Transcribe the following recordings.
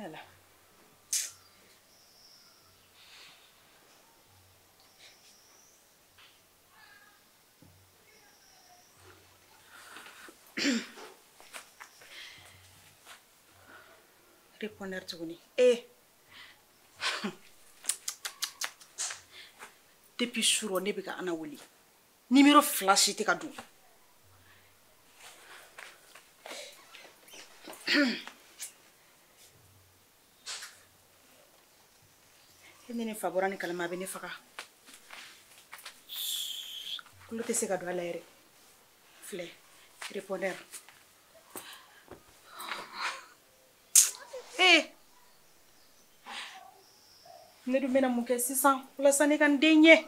Voilà. Répondeur tuguni. Depuis suro ne bɛ ka Ana wele. Numéro flash tɛ ka don. Ne ni fa bɔra ni kalama a bɛ ne faga. Kulo tɛ se ka don a la yɛrɛ. Filɛ répondeur. Ne dun bɛna mun kɛ sisan walasa ne ka n den ye.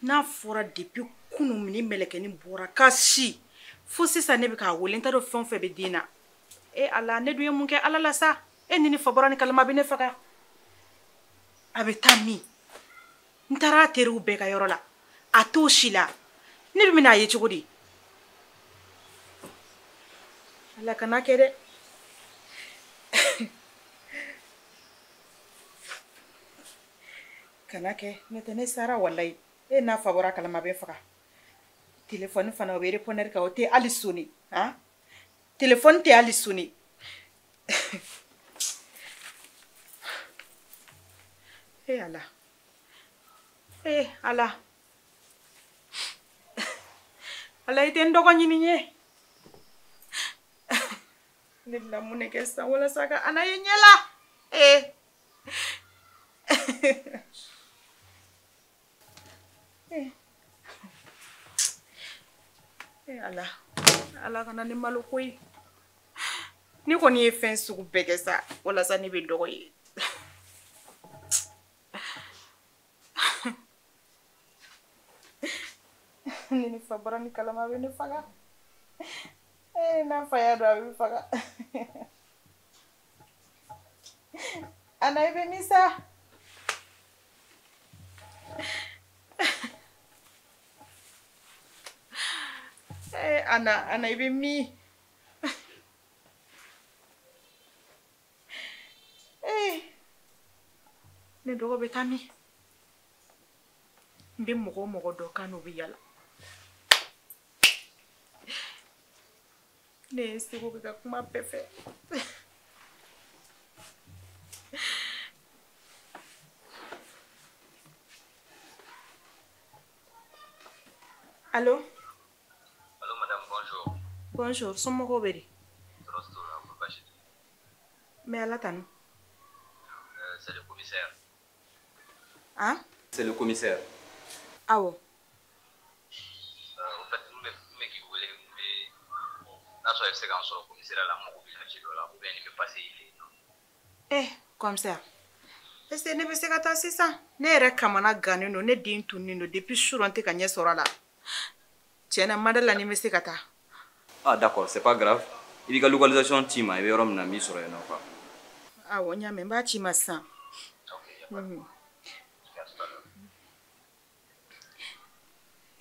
N'a fɔra depuis kunun ni mɛlɛkɛni bɔra ka si fo sisan ne bɛ k'a wele n t'a dɔn fɛn o fɛn bɛ den na. Ala ne dun ye mun kɛ Ala la sa ni fa bɔra ni kalama a bɛ ne faga. A bɛ taa min n taara a teriw bɛɛ ka yɔrɔ la a t'o si la ne dun bɛna a ye cogo di. Ala kana kɛ dɛ. Kana kɛ n'o tɛ ne sara walayi n'a fa bɔra kalama a bɛ faga. Téléphone fana o bɛ répondeur kan o tɛ hali sonné téléphone tɛ hali sonné. Ala Ala Ala i tɛ n dɔgɔ ɲini n ye. Ne bɛna mun de kɛ sisan walasa ka Ana ye ɲɛ la. Ala Ala kana ni malo koyi. Ni kɔni ye fɛn sugu bɛɛ kɛ sa walasa ne bɛ dɔgɔ ye. Ne ni fa bɔra ni kalama a bɛ ne faga. N'a fa y'a dɔn a bɛ faga. Ana i bɛ min sa? Ana i bɛ min? Ne dɔgɔ bɛ taa min? N bɛ mɔgɔ o mɔgɔ dɔn kan n'o bɛ yala. Ne ye seko bɛ ka kuma bɛɛ fɛ. Allô? Allô, madame, bonjour. Bonjour, somɔgɔw bɛ di? Rostora, vous bâchez. Mais Ala tanu. C'est le commissaire. Hein? C'est le commissaire. Awɔ. Au fait, nous qui voulons, n'a pas fait qu'un seul commissaire à la mort, ou bien il peut passer ici. Commissaire. Est-ce que ne bɛ se ka taa sisan? Ne yɛrɛ kamana gannen don, ne den tunnen don depuis sura n tɛ ka ɲɛ sɔrɔ a la. Tiɲɛna ma dala ni bɛ se ka taa. Ah, d'accord, c'est pas grave. Il y a localisation team, il y a un ami sur le nom. Awɔ, n y'a mɛn, n b'a ci ma sisan. Ok, il y a pas de problème.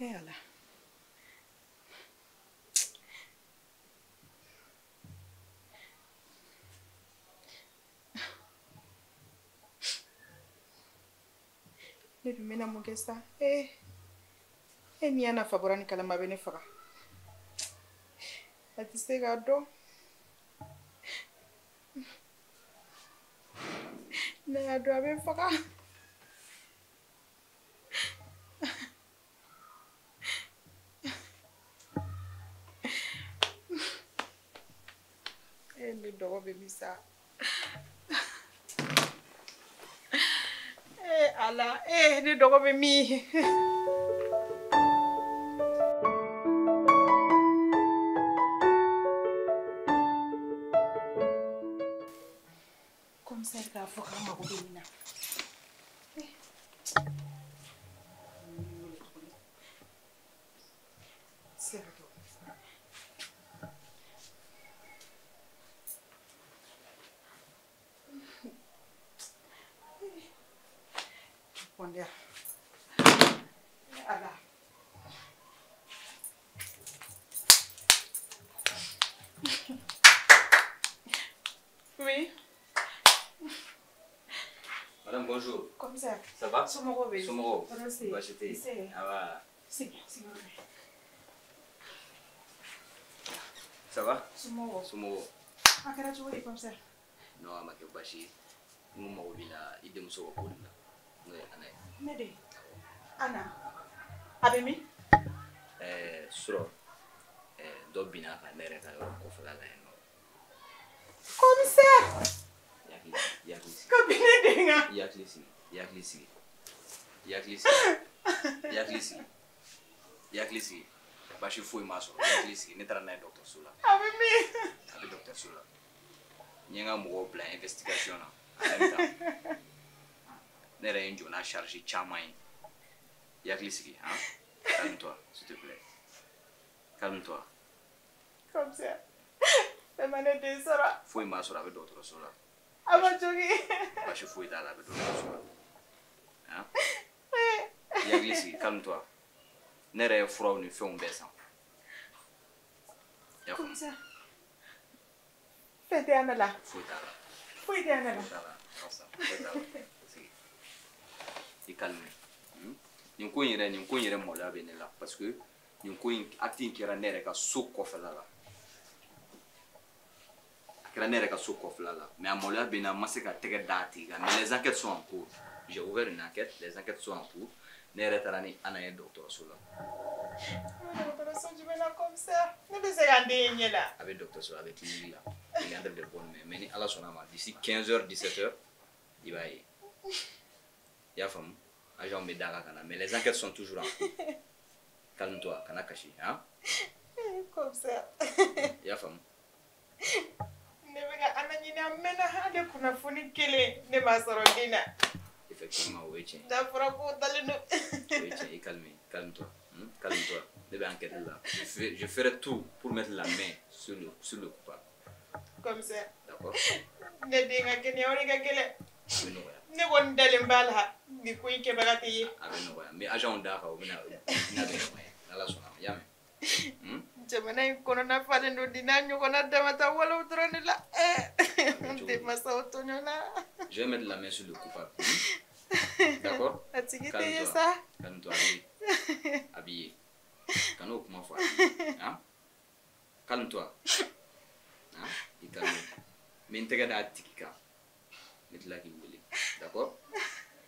Ala. Ne dun bɛna mun kɛ sisan? Ni Ana fa bɔra ni kalama a bɛ ne faga. A tɛ se k'a dɔn. Ne y'a dɔn a bɛ n faga. Ne dɔgɔ bɛ min sa? Ala, ne dɔgɔ bɛ min? Commissaire k'a fɔ k'a mago bɛ min na. répondre. Allah. Oui. Madame, bonjour. Comme ça. Ça va? Somoro. Somoro. C'est Ah va. C'est bien, c'est bien. Ça va? Somoro. Somoro. Ah, quel âge tu es comme ça? Non, ma ke bashi. Nous m'avons vu là, il dem so ko là. Non, Anna. Nede. Anna. Abemi? Suro. Do bina ka nere ka ko fala la no. Comme ça. Yakli. Kabine denga. Yakli. Bashi foi maso. Yakli ne tara na docteur Sula. Abemi. Abi docteur Sula. Nyenga mo plan investigation na. En même temps. Nere enjo na charge chamai. Yakli hein? Calme-toi, s'il te plaît. Calme-toi. Comme ça. Fais-moi des sora. Foi maso avec docteur Sula. Abajogi. Bashi foi dans la docteur Sula. Hein? Yakli, calme-toi. Nere fura ni fɛnw bɛɛ san. Comme ça. Fais Anna là. Foyi t'a la. Foyi tɛ Anna la. Foyi t'a la. I calme. Nin ko in yɛrɛ maloya bɛ ne la parce que nin ko in acte in kɛra ne yɛrɛ ka so kɔfɛla la. A kɛra ne yɛrɛ ka so kɔfɛla la mais a maloya bɛ n na n ma se ka tɛgɛ d'a tigi kan mais les enquêtes sont en cours. J'ai ouvert une enquête, les enquêtes sont en cours. Ne yɛrɛ taara ni Anna ye dɔgɔtɔrɔso la. Dɔgɔtɔrɔso jumɛn na comme ça? Ne bɛ se ka n den ɲɛ la. A bɛ dɔgɔtɔrɔso la, a bɛ clinique la. Il est en train de bonne mais ni Ala sɔnna ma d'ici 15h 17h il va y. I y'a faamu? Agent bɛ d'a kan na mais les enquêtes sont toujours en cours. Calme-toi, kana kasi, hein? Comme ça. I y'a faamu? Ne bɛ ka Anna ɲini a mɛnna hali kunnafoni kelen ne ma sɔrɔ den na. Effectivement, o ye tiɲɛ. N'a fɔra ko dalen don. O ye tiɲɛ, i calme-toi. Calme-toi. Ne bɛ enquête la. Je ferai tout pour mettre la main sur le coupable. Comme ça. D'accord? Ne den ka kɛnɛya o de ka gɛlɛn. A bɛ nɔgɔya. Ne kɔni dalen b'a la nin ko in kɛbaga tɛ ye. A bɛ nɔgɔya mais agent d'a kan o bɛna bɛ nɔgɔya. N'Ala sɔnna ma, i y'a mɛn? Jamana in kɔnɔna falen don di n'a ɲɔgɔnna damata walew dɔrɔn de la. N tɛ masaw tɔɲɔ la. Je vais mettre la main sur le coupable. D'accord? A tigi tɛ ye sa. Calme-toi, habillé. Kana o kuma fɔ hein? Calme-toi. Hein? I calme. Mais n tɛgɛ d'a tigi kan. Ne tila k'i wele. D'accord?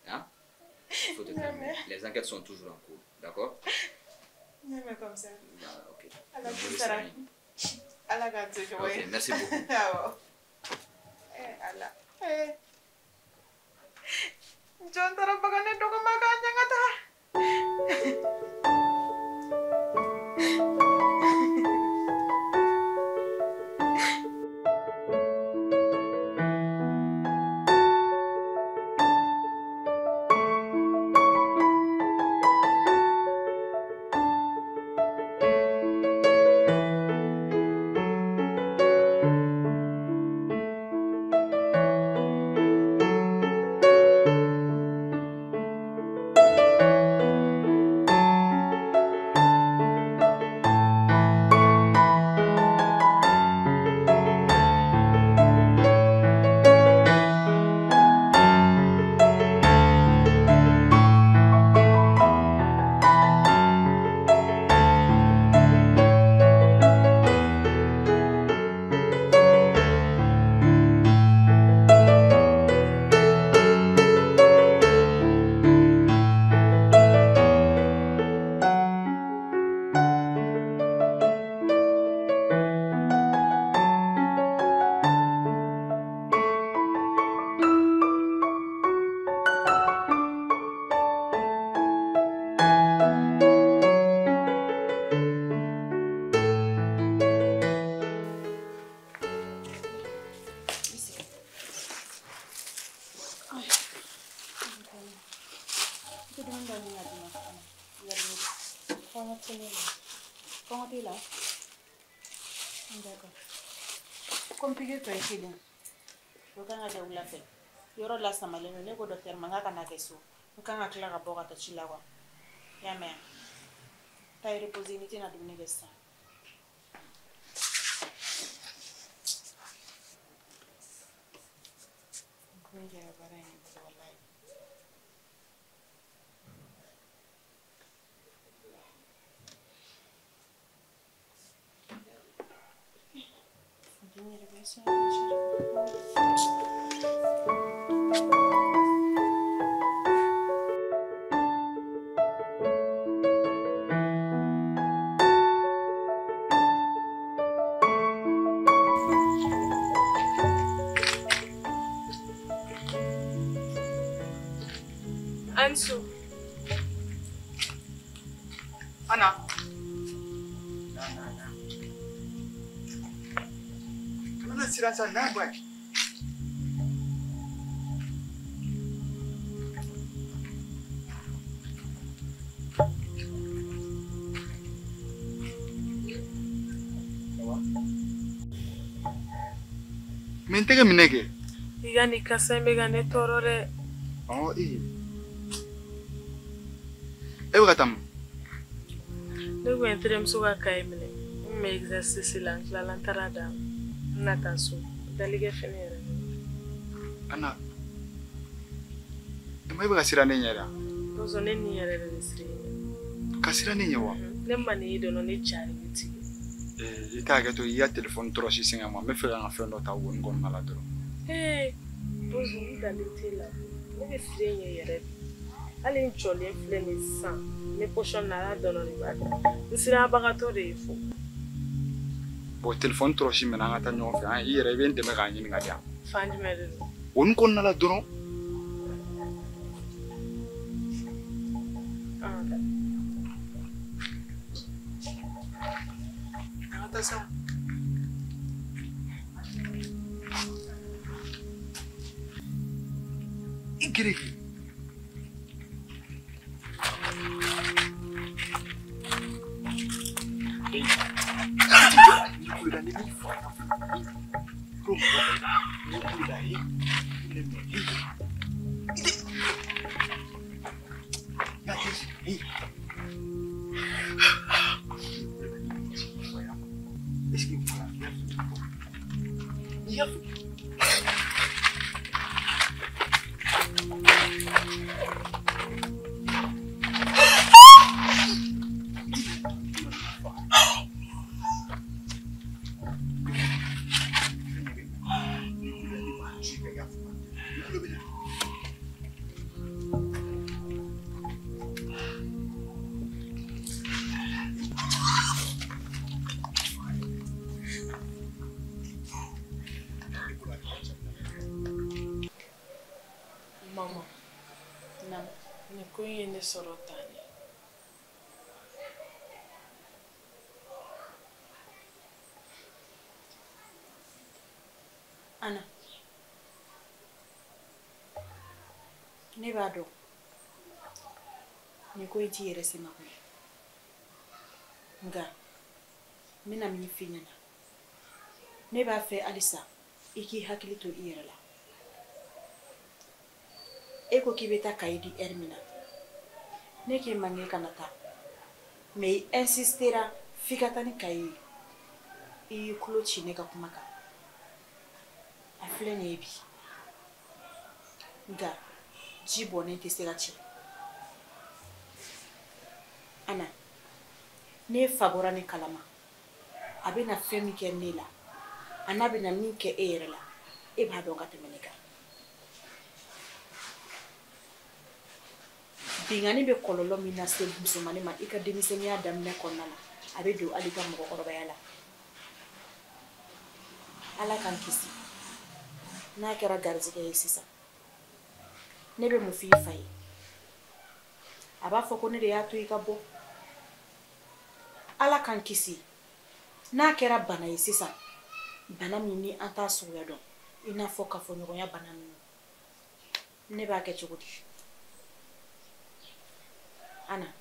Hein? Il faut te calmer. Les enquêtes sont toujours en cours. D'accord? Ne mets comme ça. Voilà, ok. Ala k'a to cogo ye. Ok, merci beaucoup. Awɔ. Ala. Jɔn taara bagan ne dɔgɔma k'a ɲaga ta. Kɔngɔ t'i la? D'accord. Comme piqûre tɔ ye kelen o kan ka kɛ wula fɛ yɔrɔ lasamalen don ne ko docteur ma n k'a kana kɛ so kan ka tila ka bɔ ka taa ci la quoi y'a mɛn taa reposer ni tɛna dumuni kɛ sisan dumuni kɛra baara in bolo wallahi funteni yɛrɛ bɛ sisan Ansu. Ana. Mana siran sana boy. Mentega minege. Igani kasembe gane torore. Oh Ewa katam. Nego entre msuga kaimene. Me exercice la lantarada. Natansu. Dalige finire. Ana. Ema iba kasira nenyera. Ozo neni yere resri. Kasira nenyewa. Nemba ni ido no ni chari biti. Ita gato ya telefone troshi singa ma me fela na fendo ta won gon maladro. Ozo ni dalitela. Ne frenye yere. Ali nchole flene san. Me pochon na la dono ni bada. Nsira bagato refo. Bo telefone troshi mena ngata nyofe an yere ben de me ganyi nga dia. Fanji mede. Won kon na la dro. Sa Igre. Mama. Nam. Ne koyi ne sorotani. Ana. Ne b'a dɔn nin ko in t'i yɛrɛ se ma koyi nka n bɛna min f'i ɲɛna ne b'a fɛ halisa I k'i hakili to I yɛrɛ la e ko k'i bɛ taa kayi di heure min na ne k'i man k'e kana taa mais I insistera f'i ka taa ni kayi I y'i tulo ci ne ka kuma kan a filɛ nin ye bi nka ji bɔnnen tɛ se ka ci Ana ne fa bɔra ni kalama a bɛna fɛn min kɛ ne la a n'a bɛna min kɛ e yɛrɛ la e b'a dɔn ka tɛmɛ ne kan bingani bɛ kɔlɔlɔ min na se musomani ma I ka denmisɛnniya daminɛ kɔnɔna la a bɛ don hali ka mɔgɔkɔrɔbaya la Ala k'an kisi n'a kɛra garizigɛ ye sisan ne bɛ mun f'i fa ye a b'a fɔ ko ne de y'a to I ka bɔ Ala k'an kisi n'a kɛra bana ye sisan bana min ni an t'a suguya dɔn I n'a fɔ kafoɲɔgɔnya bana ninnu ne b'a kɛ cogo di Ana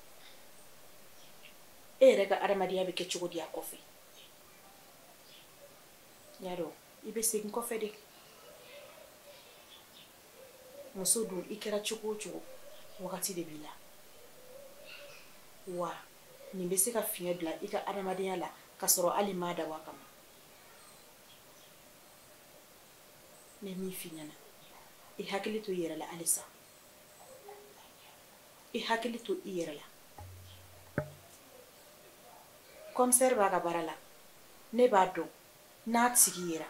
e yɛrɛ ka adamadenya bɛ kɛ cogo di a kɔfɛ y'a dɔn I bɛ segin kɔfɛ de muso dun I kɛra cogo o cogo wakati de b'i la wa nin bɛ se ka fiɲɛ bila i ka adamadenya la ka sɔrɔ hali maa dabɔ a kama ne min f'i ɲɛna i hakili to i yɛrɛ la halisa i hakili to i yɛrɛ la commissaire b'a ka baara la ne b'a dɔn n'a tigi yera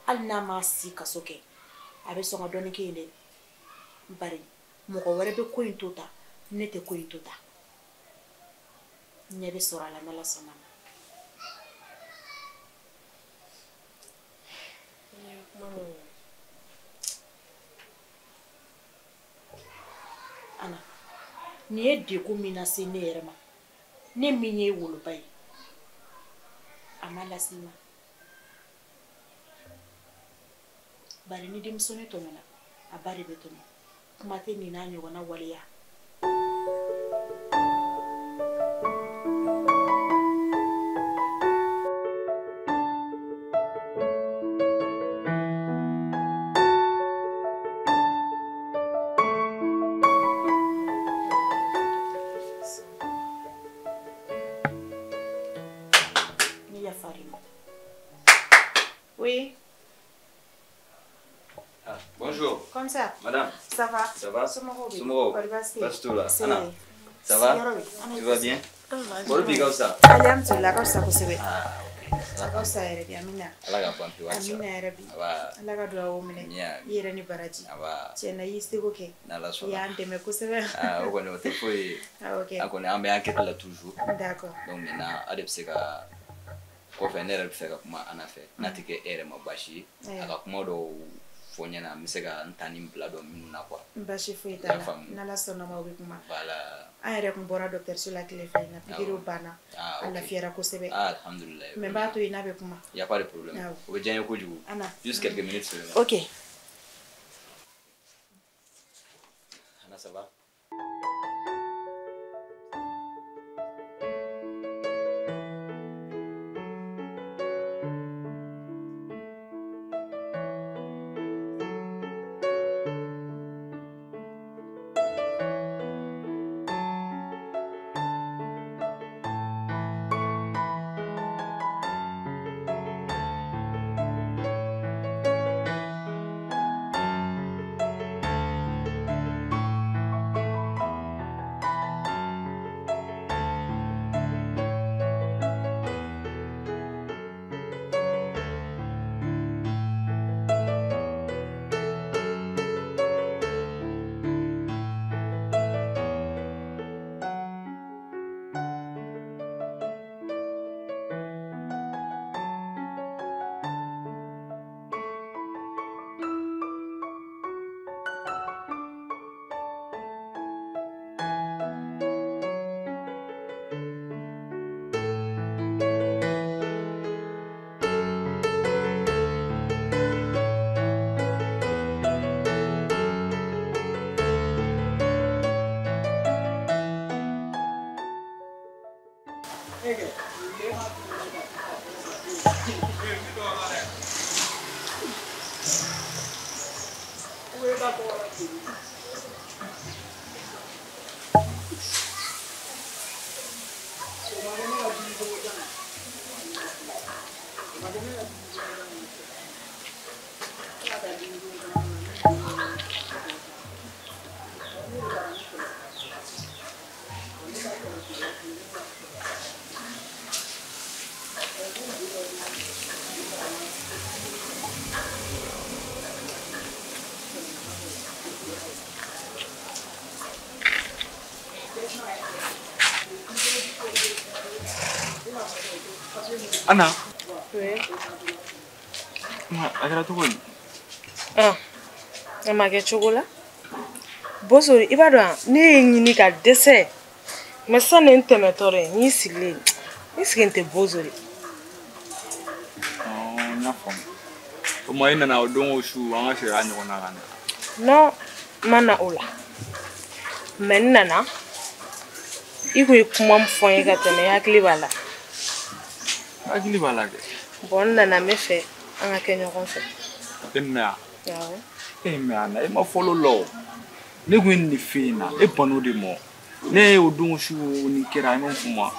hali n'a ma si kaso kɛ a bɛ sɔn ka dɔɔni kɛ yen dɛ bari mɔgɔ wɛrɛ bɛ ko in to ta ne tɛ ko in to ta ɲɛ bɛ sɔrɔ a la n'Ala sɔnna ma Ana nin ye degun min lase ne yɛrɛ ma ne min ye woloba ye a ma lase ma bari ni denmusonin tɔmɔna a ba de bɛ tɔmɔ kuma tɛ nin n'a ɲɔgɔnna waleya Oui. Ah, bonjour. Comme ça. Madame. Ça va? Ça va? Somoro. Passe tout là. Anna. Ça va? Tu vas bien? Bon, puis comme ça. Alhamdulillah, comme ça, vous savez. Ah, ok. Comme ça, Rabbi, Amina. Allah ka ban piwa. Amina, Rabbi. Aba. Allah ka duwa wo minɛ. Yɛrɛ ni baraji. Aba. Tiɲɛna i y'i seko kɛ. N'Ala sɔnna. I y'an dɛmɛ kosɛbɛ. Ah, o kɔni o tɛ foyi ye. Ah, ok. An kɔni an bɛ enquête la toujours. D'accord. Donc maintenant a de bɛ se ka kɔfɛ ne yɛrɛ bɛ fɛ ka kuma Ana fɛ n'a tɛ kɛ e yɛrɛ ma baasi ye a ka kuma dɔw fɔ n ɲɛna n bɛ se ka n ta ni bila dɔn minnu na quoi. Baasi foyi t'a la n'Ala sɔnna ma o bɛ kuma. Voilà. An yɛrɛ kun bɔra dɔgɔtɔrɔso la tile fɛ in na pikiriw banna a lafiyara kosɛbɛ. Alhamdulillah. Mais n b'a to yen n'a bɛ kuma. Il y a pas de problème. O bɛ diya n ye kojugu. Ana. Juste quelques minutes seulement. Ok. Ana, ça va? Ana. Oui. A kɛra cogo di? A ma kɛ cogo la. Bosori, i b'a dɔn ne ye ɲini ka dɛsɛ. Mais sani n tɛmɛtɔ dɛ, n y'i sigilen. N sigilen tɛ Bosori. N y'a faamu. O tuma i nana o don o su an ka sira ɲɔgɔn na ka na. Non, n ma na o la. Mais n nana. I ko i kuma min fɔ n ye ka tɛmɛ i hakili b'a la. Hakili b'a la kɛ. Bon n nana n bɛ fɛ an ka kɛ ɲɔgɔn fɛ. E ni ne ya? mais Anna, il m'a follow low. Ne ko ni fina e banu de mo ne o dun su ni kera no kuma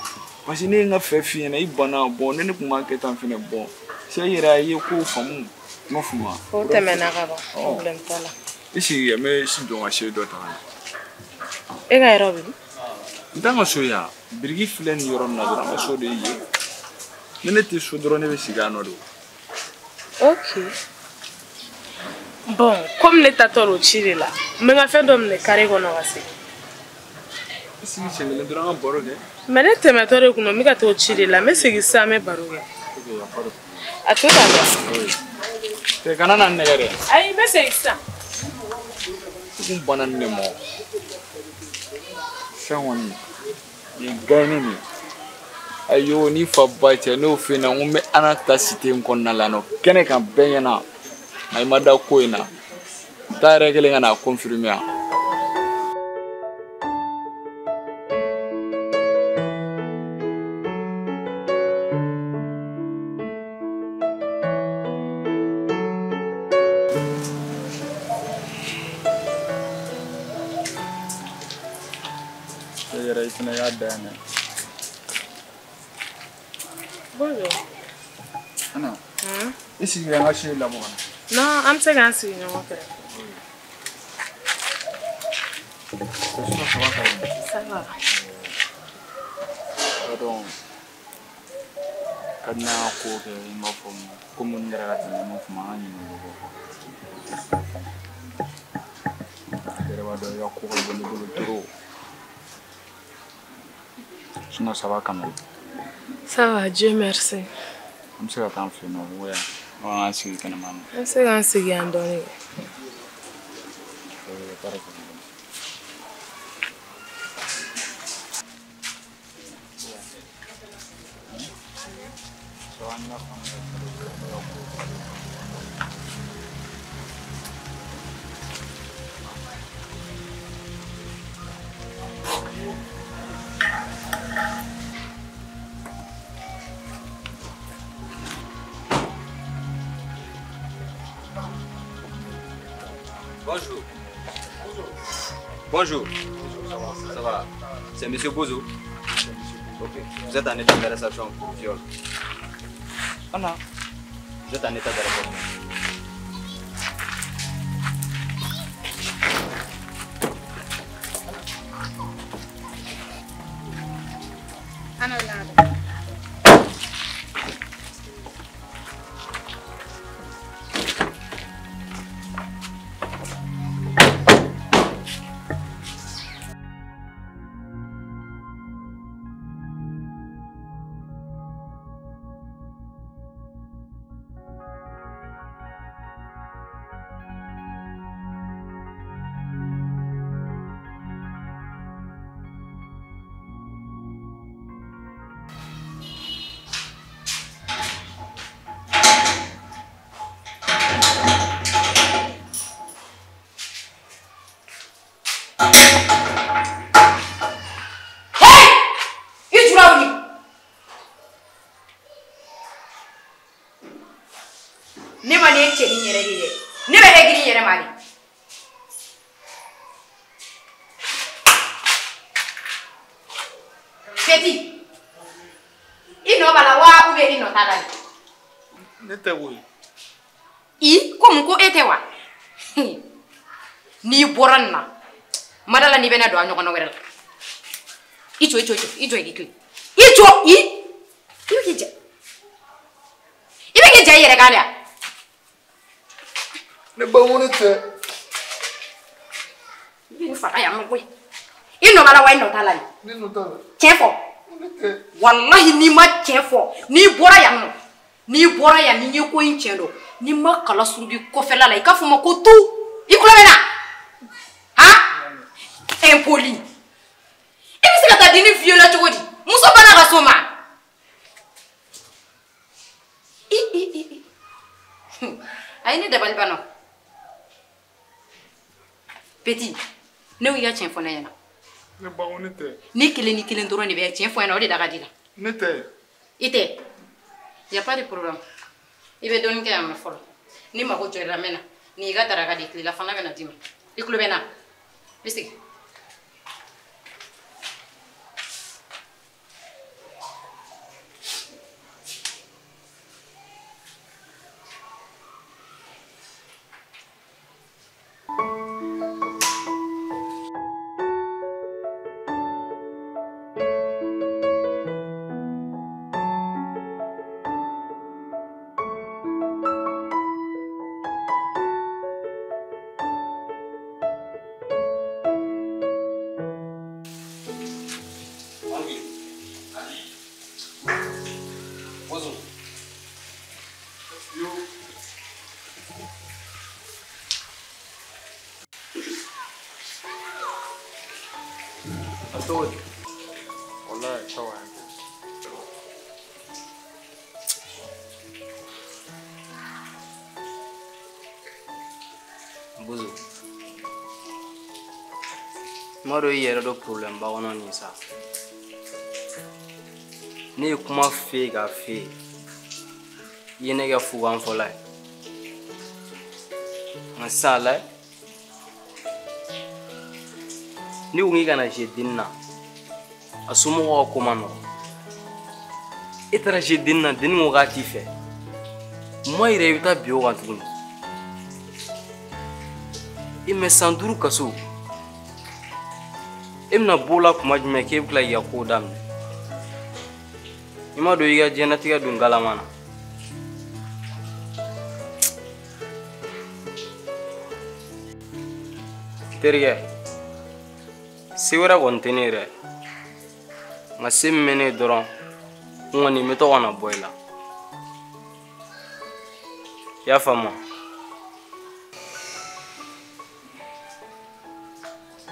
parce ne nga fe fina i bana bon ne kuma ke tan fina bon se yira ye ko famu mo fuma o temena ga ba problem tala isi ya me si don a she do ta e ga robi ndanga so ya birgi flen yoron na dra so de ye ne te so dro ne be sigano do OK. Bon, comme les tators au Chili là, mais on a fait d'homme les carrés qu'on a passé. Si c'est le drame boroge. Mais les tomates économiques au Chili là, mais c'est ça mais baroge. À tout à l'heure. C'est quand on a négéré. Aïe, mais c'est ça. C'est une bonne année moi. C'est on y gagne ni. Ayo ni fa baite no fina umme anata cité nkonna lano kene kan benyana. Ay mada ko ina tare kele ngana confirmer era itna yadda ne Bonjour. Ana isi nga shi la mo. Non, I'm saying c'est non okay. Ça va. Donc kana ko ke mo fo ko mun dara ta mo fo ma ni mo. Dere wa do ya ko ko do tro. Sinon ça va quand même. Ça va, Dieu merci. I'm sure I can't feel no way. On a see kana man. I'm saying c'est gandoni. Bonjour. Bonjour. Ça va. C'est monsieur Bozo. Ok. Vous êtes en état d'arrestation pour viol. Ana. Vous êtes en état d'arrestation. Ana lado. Petit. Il n'en va la voir ou bien il n'en t'a pas. N'était où? Comme quoi était wa? Ni boranna. Madala ni bena do anyo kono werel. Icho. Icho kija. Ibe kija yere galia. Ne ba wonete. Ni faka ya ngwe. Ino mala wa ino talali. Ni no tala. Chefo. Wonete. Wallahi ni ma chefo. Ni bora ya no. Ni bora ya ni nyeko inchendo. Ni ma kala sundi ko fela la ikafuma ko tu. Ikulomena. Ha? Impoli. Ibi sika ta dini viola chogodi. Muso bana gasoma. Aini de balbano. Petit. Ne wiya chefo na yana. Ne ba wonete. Ni kelen doro ni be chefo na odi daga dila. Nete. Ite. Y a pas de problème. Il va donner un effort. Ni ma voiture ramena. Ni ga daraka di kila fana bena dimi. Ikulu bena. Bisi. Atod. Wallahi sawa. Buzu. Maro yɛrɛ dɔ problème ba kɔnɔ nin sa. Ne ye kuma f'e ka f'e ye. I ye ne kɛ fugan fɔla ye. Nka sisan lajɛ. Ni ko k'i kana je deni na, a somɔgɔw ka ko man nɔgɔn. E taara je deni na, deni ko k'a t'i fɛ. Moi yɛrɛ i bɛ taa bin o kan tuguni. E mɛ san 5 kaso. E bɛna bɔ o la kuma jumɛn k'e bɛ tila k'i ka kow daminɛ? I ma dɔn i ka diɲɛlatigɛ don galama na. Terikɛ. Se wɛrɛ kɔni tɛ ne yɛrɛ. Nka se min bɛ ne ye dɔrɔn, n kɔni n bɛ to kana bɔ i la. I y'a faamu?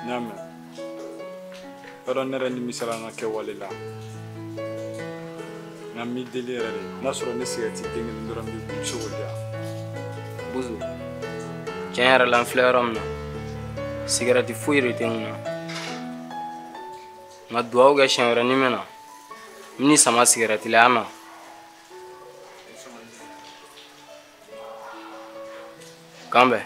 N y'a mɛn. Yɔrɔ ne yɛrɛ nimisala n ka kɛwale la. Nka n b'i deli yɛrɛ de. N'a sɔrɔ ne sigɛrɛti den kelen dɔrɔn b'i bolo, i bɛ se k'o di yan. Buzu, tiɲɛ yɛrɛ la n filɛ yɔrɔ min na, sigɛrɛti foyi de tɛ n kun na. Nka dugawu kɛ siɲɛ wɛrɛ ni n bɛna, n bɛn'i sama sigɛrɛti la, y'a mɛn? Kan bɛn.